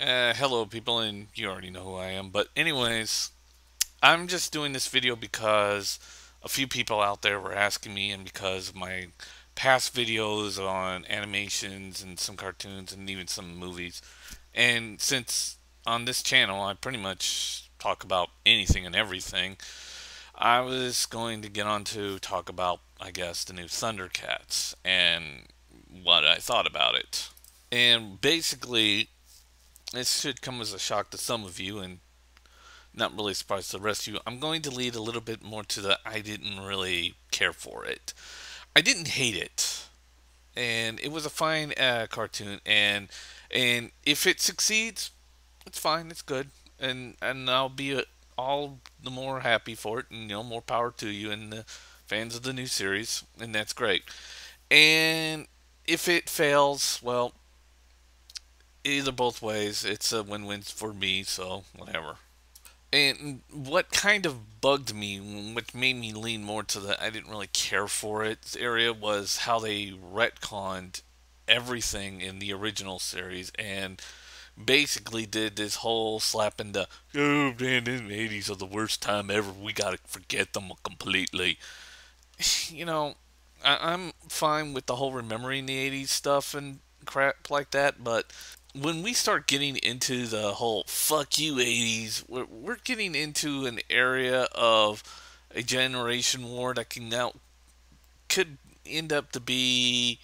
Hello, people, and you already know who I am. But, anyways, I'm just doing this video because a few people out there were asking me, and because of my past videos on animations and some cartoons and even some movies. And since on this channel I pretty much talk about anything and everything, I was going to get on to talk about, I guess, the new Thundercats and what I thought about it. And basically, this should come as a shock to some of you and not really surprised to the rest of you. I'm going to lead a little bit more to the I didn't really care for it. I didn't hate it, and it was a fine cartoon. And if it succeeds, it's fine. It's good, and I'll be all the more happy for it. And more power to you and the fans of the new series, and that's great. And if it fails, well, either both ways, it's a win-win for me. So whatever. And what kind of bugged me, which made me lean more to the I didn't really care for it area, was how they retconned everything in the original series and basically did this whole slap in the oh man, the 80s are the worst time ever. We gotta forget them completely. You know, I'm fine with the whole remembering the 80s stuff and crap like that, but when we start getting into the whole fuck you 80s, we're getting into an area of a generation war that can now could end up to be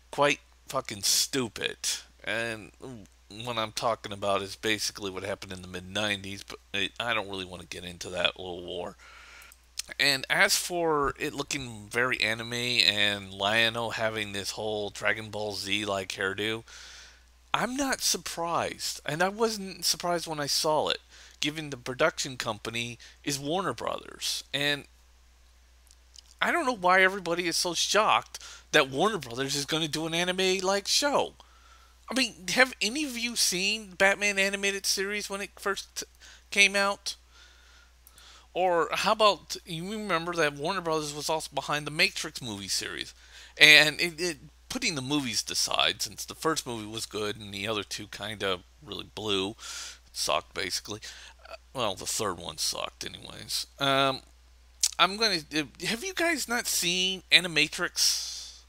quite fucking stupid. And what I'm talking about is basically what happened in the mid 90s, but I don't really want to get into that little war. And as for it looking very anime and Lionel having this whole Dragon Ball Z like hairdo, I'm not surprised, and I wasn't surprised when I saw it, given the production company is Warner Brothers. And I don't know why everybody is so shocked that Warner Brothers is going to do an anime like show. I mean, have any of you seen Batman animated series when it first came out? Or how about you remember that Warner Brothers was also behind the Matrix movie series, and putting the movies aside, since the first movie was good and the other two kind of really blew, sucked basically. Well, the third one sucked, anyways. I'm gonna. Have you guys not seen Animatrix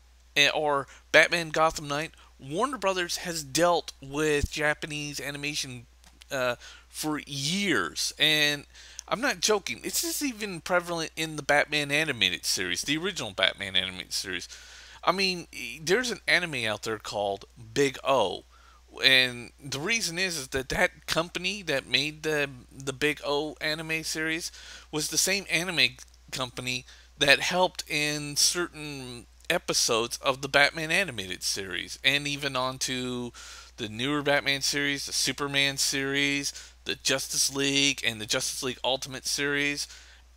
or Batman Gotham Knight? Warner Brothers has dealt with Japanese animation for years, and I'm not joking. This is even prevalent in the Batman animated series, the original Batman animated series. I mean, there's an anime out there called Big O, and the reason is that that company that made the Big O anime series was the same anime company that helped in certain episodes of the Batman animated series, and even onto the newer Batman series, the Superman series, the Justice League, and the Justice League Ultimate series,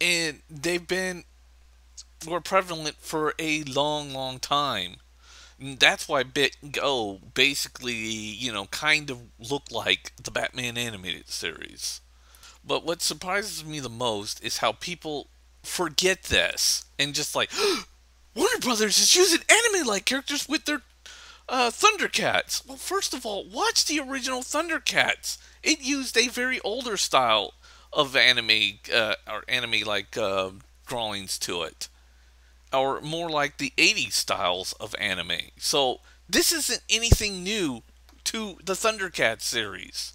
and they've been were prevalent for a long, long time. And that's why Big O basically, kind of looked like the Batman animated series. But what surprises me the most is how people forget this and just like Warner Brothers is using anime-like characters with their Thundercats. Well, first of all, watch the original Thundercats. It used a very older style of anime or anime-like drawings to it, or more like the 80s styles of anime. So this isn't anything new to the Thundercats series.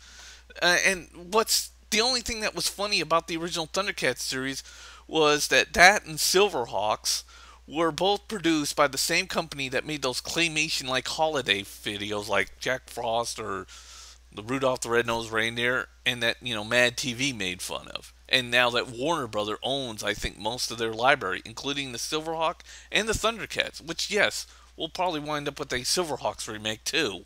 And what's the only thing that was funny about the original Thundercats series was that and Silverhawks were both produced by the same company that made those claymation like holiday videos like Jack Frost or the Rudolph the Red-Nosed Reindeer, and that Mad TV made fun of. And now that Warner Brother owns, I think, most of their library, including the Silverhawk and the Thundercats, which yes, we'll probably wind up with a Silverhawks remake too,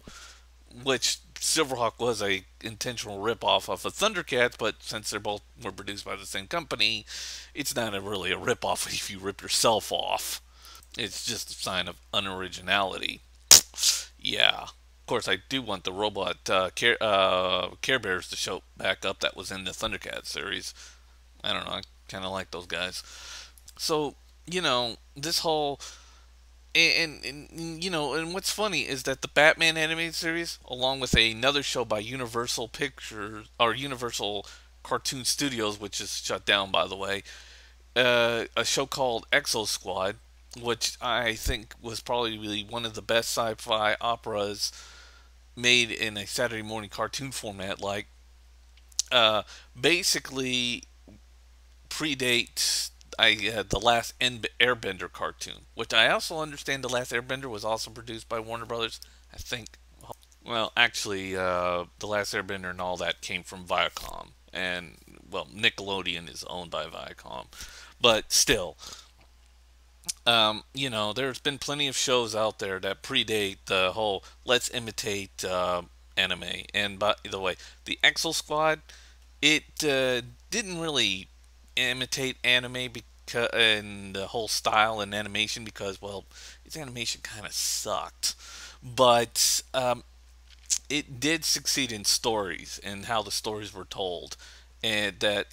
which Silverhawk was a intentional ripoff of the Thundercats, but since they're both were produced by the same company, it's not really a ripoff if you rip yourself off. It's just a sign of unoriginality. Yeah. Of course, I do want the robot Care Bears to show back up that was in the Thundercats series. I don't know. I kind of like those guys. So, this whole And and what's funny is that the Batman animated series, along with another show by Universal Pictures or Universal Cartoon Studios, which is shut down by the way, a show called Exo Squad, which I think was probably really one of the best sci-fi operas made in a Saturday morning cartoon format. Like, uh, basically predates the last Airbender cartoon, which I also understand the last Airbender was also produced by Warner Brothers. I think. Well, actually, the last Airbender and all that came from Viacom, and well, Nickelodeon is owned by Viacom, but still, there's been plenty of shows out there that predate the whole let's imitate anime. And by the way, the Exo Squad, it didn't really imitate anime because and the whole style and animation because well, its animation kind of sucked, but it did succeed in stories and how the stories were told, and that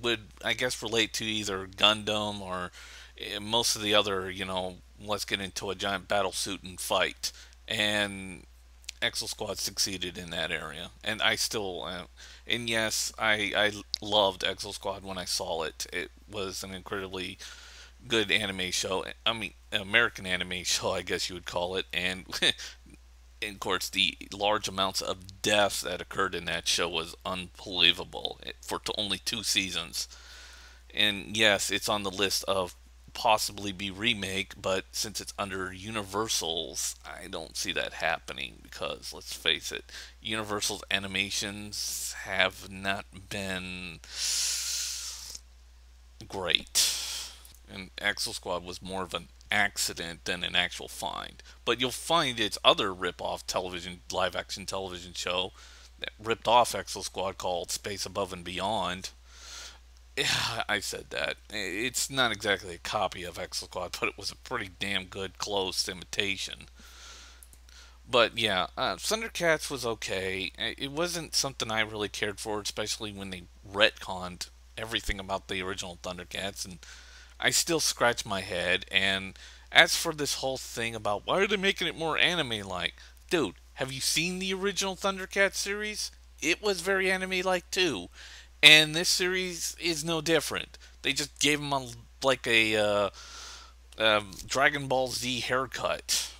would I guess relate to either Gundam or most of the other let's get into a giant battle suit and fight, and Exo Squad succeeded in that area, and I still and yes, I loved Exo Squad when I saw it. It was an incredibly good anime show. I mean, American anime show, I guess you would call it, and and of course, the large amounts of death that occurred in that show was unbelievable for only 2 seasons. And yes, it's on the list of possibly be remake, but since it's under Universal's, I don't see that happening because let's face it, Universal's animations have not been great. And Axel Squad was more of an accident than an actual find. But you'll find its other rip-off television, live-action television show that ripped off Axel Squad called Space Above and Beyond. Yeah, I said that. It's not exactly a copy of Axel Squad, but it was a pretty damn good, close imitation. But yeah, Thundercats was okay. It wasn't something I really cared for, especially when they retconned everything about the original Thundercats, and I still scratch my head. And as for this whole thing about why are they making it more anime like, dude, have you seen the original Thundercats series? It was very anime like too, and this series is no different. They just gave him like a Dragon Ball Z haircut.